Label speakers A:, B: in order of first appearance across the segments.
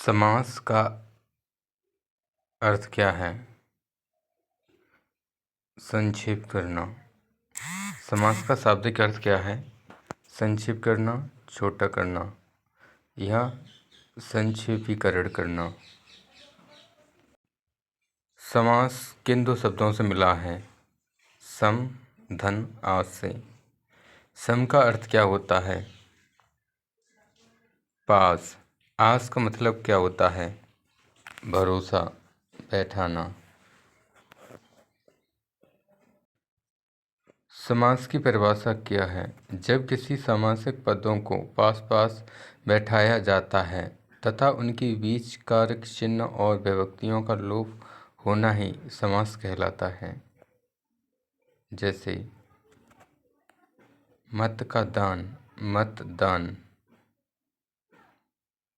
A: समास का अर्थ क्या है? संक्षेप करना। समास का शाब्दिक अर्थ क्या है? संक्षेप करना, छोटा करना या संक्षेपीकरण करना। समास किन दो शब्दों से मिला है? सम, धन, आस से। सम का अर्थ क्या होता है? पास। आस का मतलब क्या होता है? भरोसा, बैठाना। समास की परिभाषा क्या है? जब किसी समासिक पदों को पास पास बैठाया जाता है तथा उनके बीच कारक चिन्ह और विभक्तियों का लोप होना ही समास कहलाता है। जैसे मत का दान, मतदान।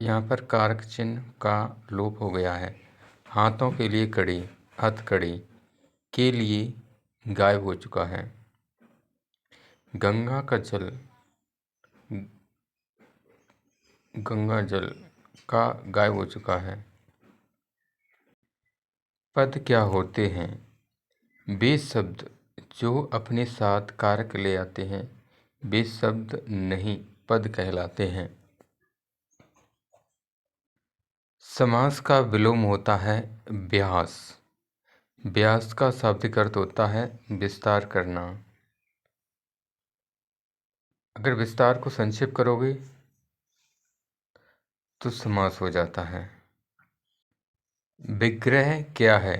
A: यहाँ पर कारक चिन्ह का लोप हो गया है। हाथों के लिए कड़ी, हथकड़ी के लिए गायब हो चुका है। गंगा का जल, गंगा जल का गायब हो चुका है। पद क्या होते हैं? वे शब्द जो अपने साथ कारक ले आते हैं वे शब्द नहीं पद कहलाते हैं। समास का विलोम होता है व्यास। व्यास का शाब्दिक अर्थ होता है विस्तार करना। अगर विस्तार को संक्षेप करोगे तो समास हो जाता है। विग्रह क्या है?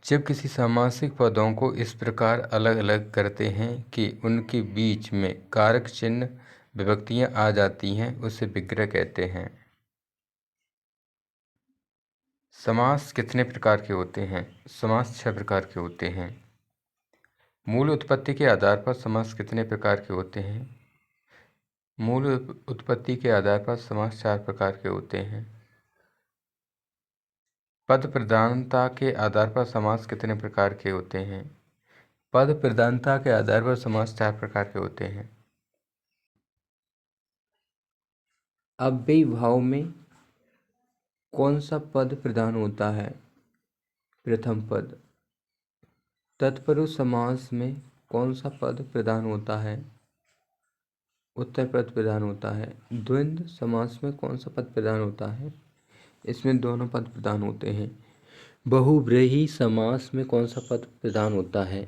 A: जब किसी सामासिक पदों को इस प्रकार अलग अलग करते हैं कि उनके बीच में कारक चिन्ह विभक्तियां आ जाती हैं उसे विग्रह कहते हैं। समास कितने प्रकार के होते हैं? समास 6 प्रकार के होते हैं। मूल उत्पत्ति के आधार पर समास कितने प्रकार के होते हैं? मूल उत्पत्ति के आधार पर समास 4 प्रकार के होते हैं। पद प्रधानता के आधार पर समास कितने प्रकार के होते हैं? पद प्रधानता के आधार पर समास 4 प्रकार के होते हैं। अव्ययी भाव में कौन सा पद प्रधान होता है? प्रथम पद। तत्पुरुष समास में कौन सा पद प्रधान होता है? उत्तर पद प्रधान होता है। द्वंद्व समास में कौन सा पद प्रधान होता है? इसमें दोनों पद प्रधान होते हैं। बहुव्रीहि समास में कौन सा पद प्रधान होता है?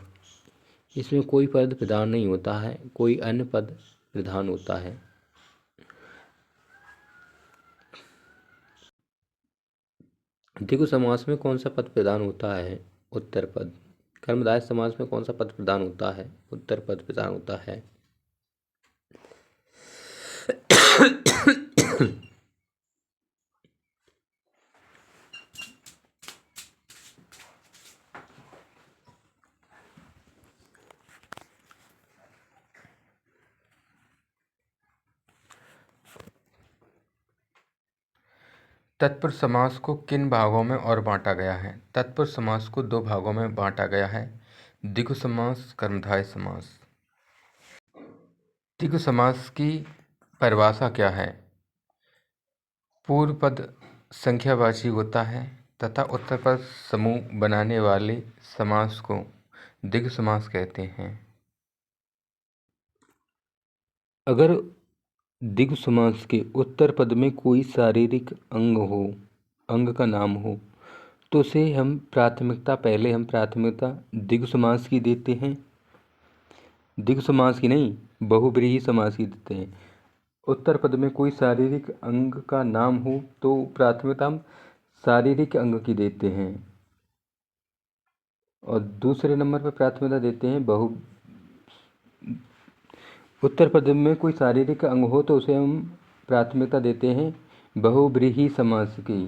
A: इसमें कोई पद प्रधान नहीं होता है, कोई अन्य पद प्रधान होता है। द्विगु समास में कौन सा पद प्रधान होता है? उत्तर पद। कर्मधारय समास में कौन सा पद प्रधान होता है? उत्तर पद प्रधान होता है। तत्पुरुष समास को किन भागों में और बांटा गया है? तत्पुरुष समास को 2 भागों में बांटा गया है। द्विगु समास, कर्मधारय समास। द्विगु समास की परिभाषा क्या है? पूर्व पद संख्यावाची होता है तथा उत्तर पद समूह बनाने वाले समास को द्विगु समास कहते हैं। अगर द्विगु समास के उत्तर पद में कोई शारीरिक अंग का नाम हो तो उसे हम प्राथमिकता द्विगु समास की देते हैं। द्विगु समास की नहीं, बहुव्रीहि समास की देते हैं। उत्तर पद में कोई शारीरिक अंग का नाम हो तो प्राथमिकता हम शारीरिक अंग की देते हैं और दूसरे नंबर पर प्राथमिकता देते हैं उत्तर पद में कोई शारीरिक अंग हो तो उसे हम प्राथमिकता देते हैं बहुव्रीहि समास की।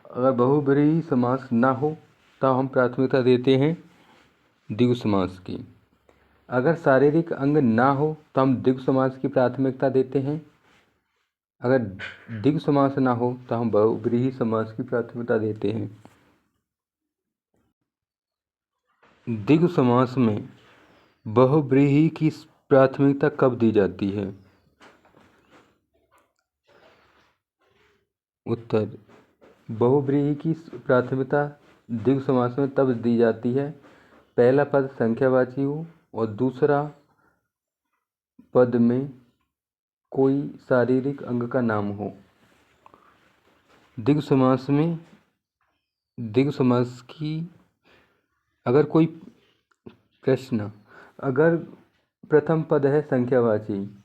A: अगर बहुव्रीहि समास ना हो तो हम प्राथमिकता देते हैं द्विगु समास की। अगर शारीरिक अंग ना हो तो हम द्विगु समास की प्राथमिकता देते हैं। अगर द्विगु समास ना हो तो हम बहुव्रीहि समास की प्राथमिकता देते हैं। द्विगु समास में बहुव्रीहि की प्राथमिकता कब दी जाती है? उत्तर, बहुव्रीहि की प्राथमिकता द्विगु समास में तब दी जाती है पहला पद संख्यावाची हो और दूसरा पद में कोई शारीरिक अंग का नाम हो। द्विगु समास में द्विगु समास की अगर कोई प्रश्न, अगर प्रथम पद है संख्यावाची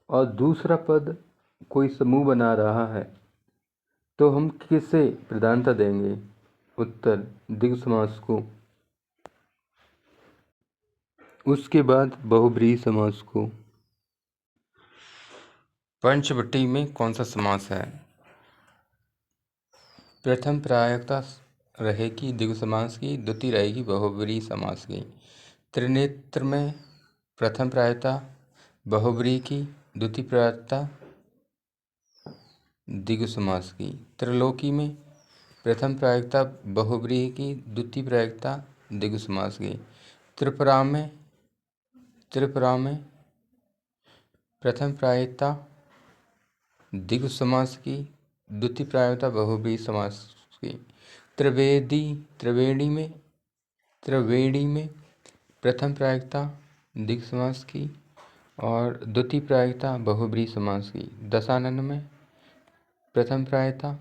A: और दूसरा पद कोई समूह बना रहा है तो हम किसे प्रधानता देंगे? उत्तर, द्विगु समास को। उसके बाद बहुव्रीहि समास को। पंचवटी में कौन सा समास है? प्रथम प्रायिकता रहेगी द्विगु समास की, द्वितीय रहेगी बहुव्रीहि समास की। त्रिनेत्र में प्रथम प्रायिकता बहुव्रीहि की, द्वितीय प्रायिकता द्विगु समास की। त्रिलोकी में प्रथम प्रायिकता बहुव्रीहि की, द्वितीय प्रायिकता द्विगु समास की। त्रिपुरा में प्रथम प्रायिकता द्विगु समास की, द्वितीय प्रायिकता बहुव्रीहि समास की। त्रिवेणी में प्रथम प्रायिकता द्विगु समास की और द्वितीय प्रायिकता बहुव्रीहि समास की। दशानन में प्रथम प्रायिकता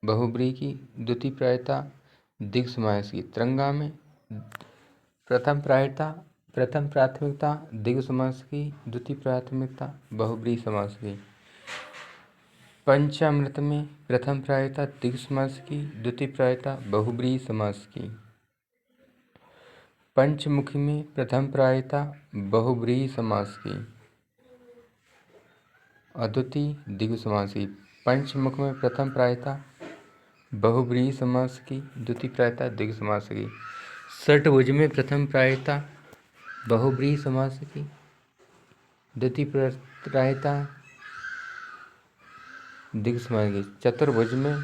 A: बहुव्रीहि की, द्वितीय प्रायिकता द्विगु समास की। तरंगा में प्रथम प्राथमिकता द्विगु समास की, द्वितीय प्राथमिकता बहुव्रीहि समास की। पंचामृत में प्रथम प्रायिकता द्विगु समास की, द्वितीय प्रायिकता बहुव्रीहि समास की। पंचमुखी में प्रथम प्रायिकता बहुव्रीहि समास की और द्वितीय द्विगु समास की। पंचमुख में प्रथम प्रायिकता बहुव्रीहि समास की, द्वितीय प्रायिकता द्विगु समास की। षट्भुज में प्रथम प्रायिकता बहुव्रीहि समास की, द्वितीय प्रायिकता द्विगु समास की। चतुर्भुज में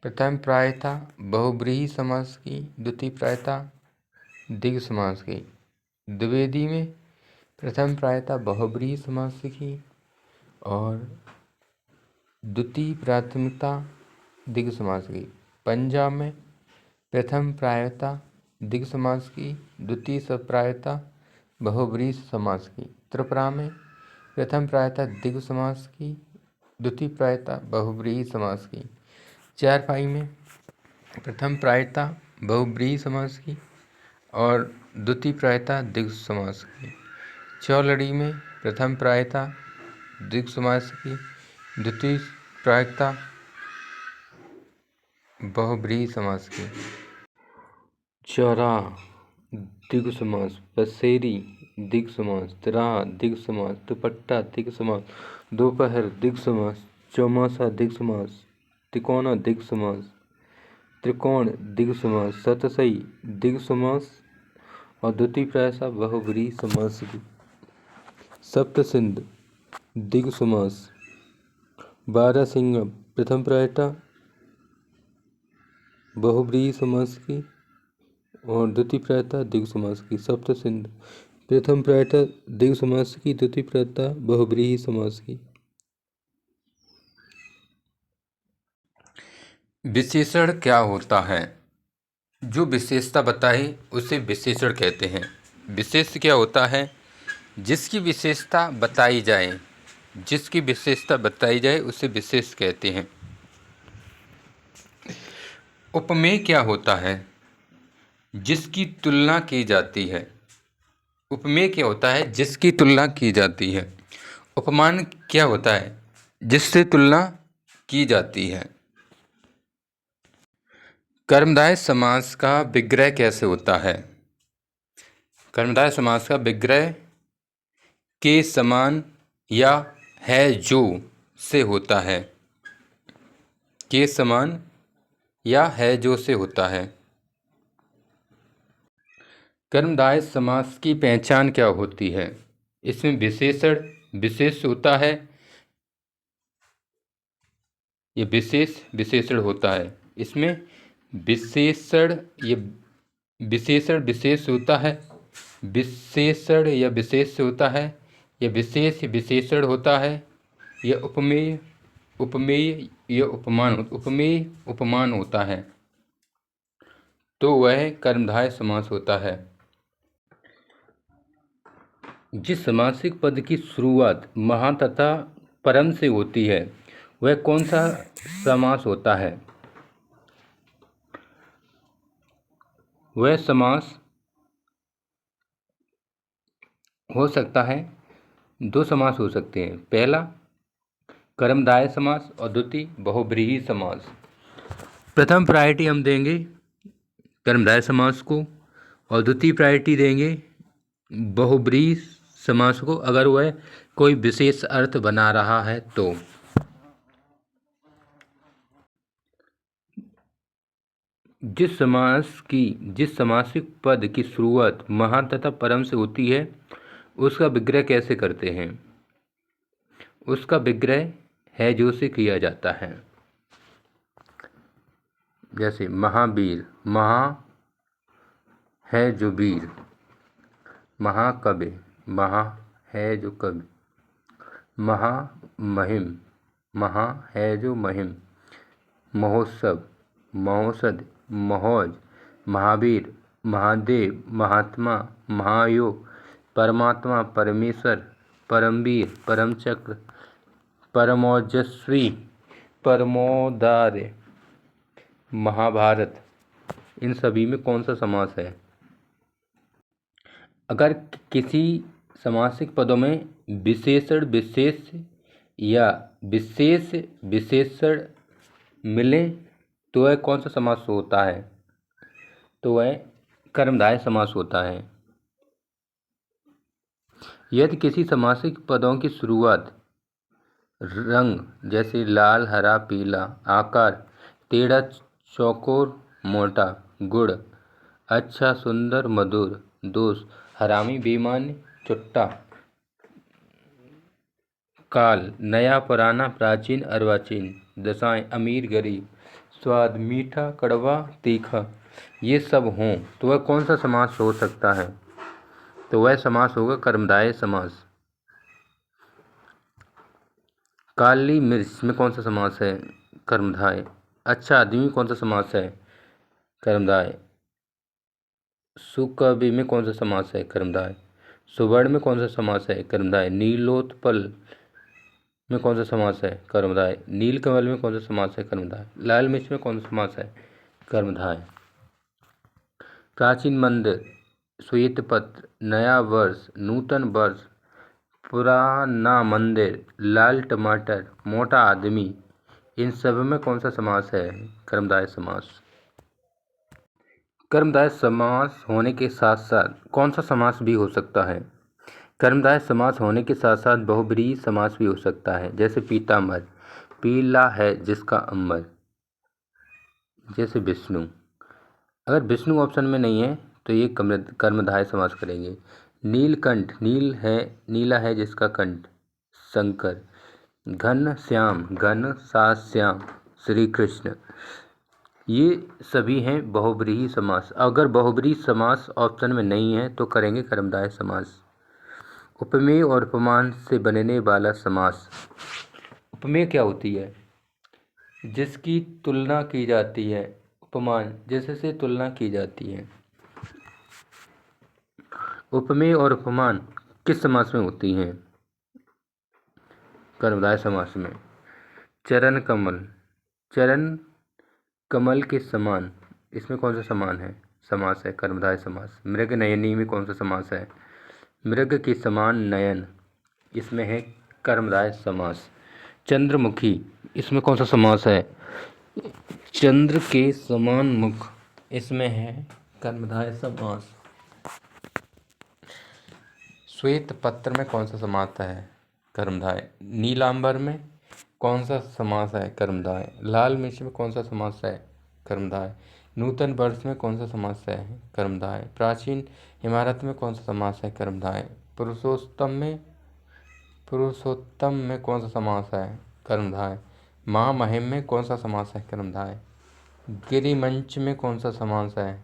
A: प्रथम प्रायिकता बहुव्रीहि समास की, द्वितीय प्रायिकता द्विगु समास की। द्विवेदी में प्रथम प्रायिकता बहुव्रीहि समास की और द्वितीय प्राथमिकता द्विगु समास की। पंजाब में प्रथम प्रायिकता द्विगु समास की, द्वितीय प्रायिकता बहुव्रीहि समास की। त्रिपुरा में प्रथम प्रायिकता द्विगु समास की, द्वितीय प्रायिकता बहुव्रीहि समास की। चारपाई में प्रथम प्रायिकता बहुव्रीहि समास की और द्वितीय प्रायिकता द्विगु समास की। चौलड़ी में प्रथम प्रायिकता द्विगु समास की, द्वितीय प्रायिकता बहुव्रीहि समास की। चौराहा द्विगु समास, पसेरी द्विगु समास, तिराहा द्विगु समास, दुपट्टा द्विगु समास, दोपहर द्विगु समास, चौमासा द्विगु समास, तिकोना द्विगु समास, त्रिकोण द्विगु समास, शतसई द्विगु समास और द्वितीय प्रायिकता बहुव्रीहि समास की। सप्तसिंध द्विगु समास, बारहसिंगा प्रथम प्रायिकता बहुव्रीहि समास की और द्वितीय प्रायिकता द्विगु समास की। सप्तसिंध प्रथम प्रायिकता द्विगु समास की, द्वितीय प्रायिकता बहुव्रीहि समास की। विशेषण क्या होता है? जो विशेषता बताई उसे विशेषण कहते हैं। विशेष क्या होता है? जिसकी विशेषता बताई जाए उसे विशेष कहते हैं। उपमेय क्या होता है? जिसकी तुलना की जाती है। उपमेय क्या होता है? जिसकी तुलना की जाती है। उपमान क्या होता है? जिससे तुलना की जाती है। कर्मधारय समास का विग्रह कैसे होता है? कर्मधारय समास का विग्रह के समान या है जो से होता है। के समान या है जो से होता है। कर्मधारय समास की पहचान क्या होती है? इसमें विशेषण विशेष होता है, ये विशेषण होता है। इसमें विशेषण विशेष होता है, विशेषण या विशेष होता है, या विशेष विशेषण होता है, यह उपमेय उपमेय यह उपमेय उपमान होता है तो वह कर्मधारय समास होता है। जिस समासिक पद की शुरुआत महा तथा परम से होती है वह कौन सा समास होता है? वह समास हो सकता है, दो समास हो सकते हैं। पहला कर्मधारय समास और द्वितीय बहुब्रीहि समास। प्रथम प्रायोरिटी हम देंगे कर्मधारय समास को और द्वितीय प्रायोरिटी देंगे बहुब्रीहि समास को, अगर वह कोई विशेष अर्थ बना रहा है तो। जिस समासिक पद की शुरुआत महा तथा परम से होती है उसका विग्रह कैसे करते हैं? उसका विग्रह है जो से किया जाता है। जैसे महावीर, महा है जो वीर, महाकवि, महा है जो कवि, महामहिम, महा है जो महिम, महोत्सव, महोषध, महोज, महावीर, महादेव, महात्मा, महायोग, परमात्मा, परमेश्वर, परमवीर, परमचक्र, परमोजस्वी, परमोदार्य, महाभारत। इन सभी में कौन सा समास है? अगर किसी समासिक पदों में विशेषण विशेष या विशेष विशेषण मिले तो वह कौन सा समास होता है? तो वह कर्मधारय समास होता है। यदि किसी समासिक पदों की शुरुआत रंग जैसे लाल, हरा, पीला, आकार टेढ़ा, चौकोर, मोटा, गुड़, अच्छा, सुंदर, मधुर, दोष, हरामी, बेईमान, चुट्टा, काल, नया, पुराना, प्राचीन, अर्वाचीन, दशाएं, अमीर, गरीब, स्वाद, मीठा, कड़वा, तीखा, ये सब हों तो वह कौन सा समास हो सकता है? तो वह समास होगा कर्मधारय समास। काली मिर्च में कौन सा समास है? कर्मधारय। अच्छा आदमी कौन सा समास है? कर्मधारय। सुकवि में कौन सा समास है? कर्मधारय। सुवर्ण में कौन सा समास है? कर्मधारय। नीलोत्पल में कौन सा समास है? कर्मधारय। नीलकमल में कौन सा समास है? कर्मधारय। लाल मिर्च में कौन सा समास है? कर्मधारय। प्राचीन मंदिर, श्वेत पत्र, नया वर्ष, नूतन वर्ष, पुराना मंदिर, लाल टमाटर, मोटा आदमी, इन सब में कौन सा समास है? कर्मधारय समास। कर्मधारय समास होने के साथ साथ कौन सा समास भी हो सकता है? कर्मधारय समास होने के साथ साथ बहुब्रीहि समास भी हो सकता है। जैसे पीताम्बर, पीला है जिसका अंबर। जैसे विष्णु, अगर विष्णु ऑप्शन में नहीं है तो ये कर्मधारय समास करेंगे। नीलकंठ, नीला है जिसका कंठ, शंकर। घन श्याम, घन सा श्याम, श्री कृष्ण। ये सभी हैं बहुब्रीहि समास। अगर बहुब्रीहि समास ऑप्शन में नहीं है तो करेंगे कर्मधारय समास। उपमेय और उपमान से बनने वाला समास। उपमेय क्या होती है? जिसकी तुलना की जाती है। उपमान जिससे तुलना की जाती है। उपमेय और उपमान किस समास में होती हैं? कर्मधारय समास में। चरण कमल, चरण कमल के समान, इसमें कौन सा समान है? समास है कर्मधारय समास। मृग नयनी में कौन सा समास है? मृग के समान नयन, इसमें है कर्मधारय समास। चंद्रमुखी, इसमें कौन सा समास है? चंद्र के समान मुख, इसमें है कर्मधारय समास। श्वेत पत्र में कौन सा समास है? कर्मधारय। नीलांबर में कौन सा समास है? कर्मधारय। लाल मिर्च में कौन सा समास है? कर्मधारय। नूतन वर्ष में कौन सा समास है? कर्मधारय। प्राचीन इमारत में कौन सा समास है? कर्मधारय। पुरुषोत्तम में कौन सा समास है? कर्मधारय। महामहिम में कौन सा समास है? कर्मधारय। गिरिमंच में कौन सा समास है?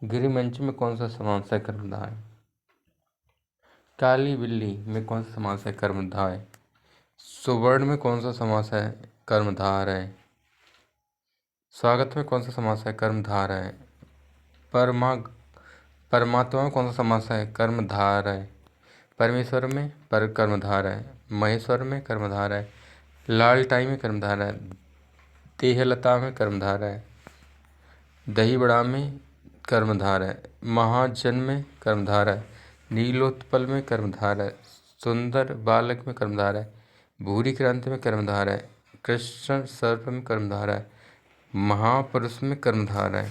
A: गिरिमंच में कौन सा समास है? कर्मधारय। काली बिल्ली में कौन सा समास है? कर्मधारय। सुवर्ण में कौन सा समास है? कर्मधारय। स्वागत में कौन सा समास है? कर्मधारय। परमात्मा में कौन सा समास है? कर्मधारय। परमेश्वर में पर कर्मधारय। महेश्वर में कर्मधारय। लालटाई में कर्मधारय। देहलता में कर्मधारय। दही बड़ा में कर्मधारय। महाजन में कर्मधारय। नीलोत्पल में कर्मधारय। सुंदर बालक में कर्मधारय। भूरी क्रांति में कर्मधारय। कृष्ण सर्प में कर्मधारय। महापुरुष में कर्मधारय।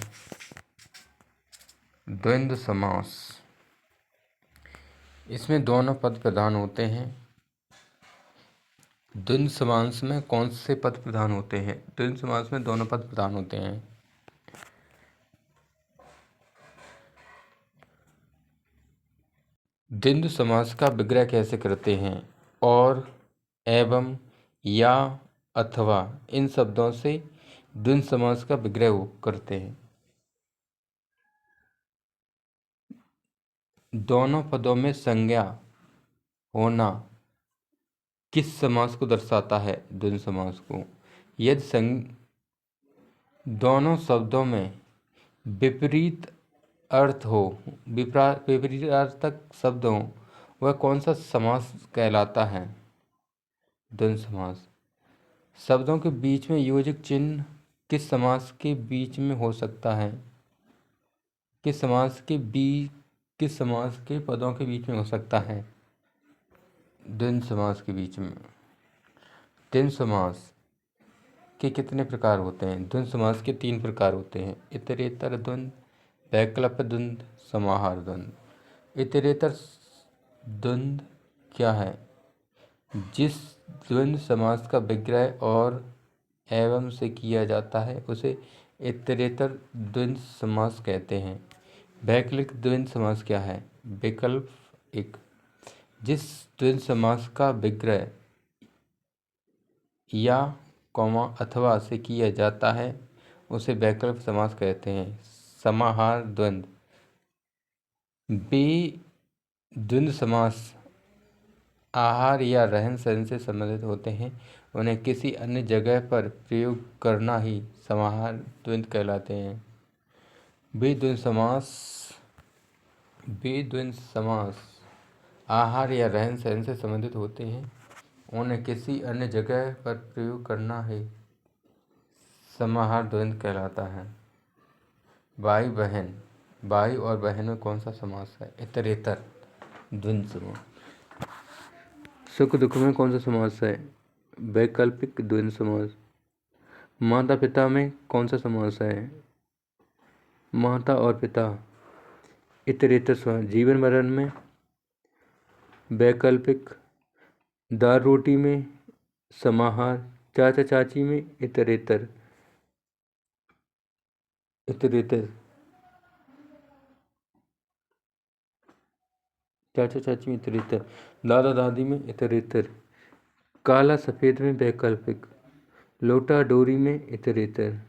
A: द्वंद्व समास, इसमें दोनों पद प्रधान होते हैं। द्वंद्व समास में कौन से पद प्रधान होते हैं? द्वंद्व समास में दोनों पद प्रधान होते हैं। द्वंद्व समास का विग्रह कैसे करते हैं? और, एवं, या, अथवा इन शब्दों से द्वंद्व समास का विग्रह करते हैं। दोनों पदों में संज्ञा होना किस समास को दर्शाता है? द्वंद्व समास को। यदि दोनों शब्दों में विपरीत अर्थ हो, विपरीतार्थक शब्द हो, वह कौन सा समास कहलाता है? द्वंद्व समास। शब्दों के बीच में योजक चिन्ह किस समास के बीच में हो सकता है? किस समास के पदों के बीच में हो सकता है? द्वंद्व समास के बीच में। द्वंद्व समास के कितने प्रकार होते हैं? द्वंद्व समास के 3 प्रकार होते हैं: इतरेतर द्वंद्व, वैकल्पिक द्वंद्व, समाहार द्वंद्व। इतरेतर द्वंद्व क्या है? जिस द्वंद्व समास का विग्रह और एवं से किया जाता है उसे इतरेतर द्वंद्व समास कहते हैं। वैकल्पिक द्वंद्व समास क्या है? विकल्प 1, जिस द्वंद्व समास का विग्रह या, अथवा से किया जाता है उसे वैकल्पिक समास कहते हैं। समाहार द्वंद्व। वे द्वंद्व समास आहार या रहन सहन से संबंधित होते हैं, उन्हें किसी अन्य जगह पर प्रयोग करना ही समाहार द्वंद्व कहलाते हैं। वे द्वंद्व समास आहार या रहन सहन से संबंधित होते हैं, उन्हें किसी अन्य जगह पर प्रयोग करना ही समाहार द्वंद्व कहलाता है। भाई बहन। भाई और बहन में कौन सा समास है? इतरेतर द्वंद्व समास। सुख दुख में कौन सा समास है? वैकल्पिक द्वंद्व समास। माता पिता में कौन सा समास है? माता और पिता। इतरेतर समास। जीवन मरण में वैकल्पिक। दाल रोटी में समाहार। चाचा चाची में इतरेतर। चाचा चाची में इतरेतर। दादा दादी में इतरेतर। काला सफेद में वैकल्पिक। लोटा डोरी में इतरेतर।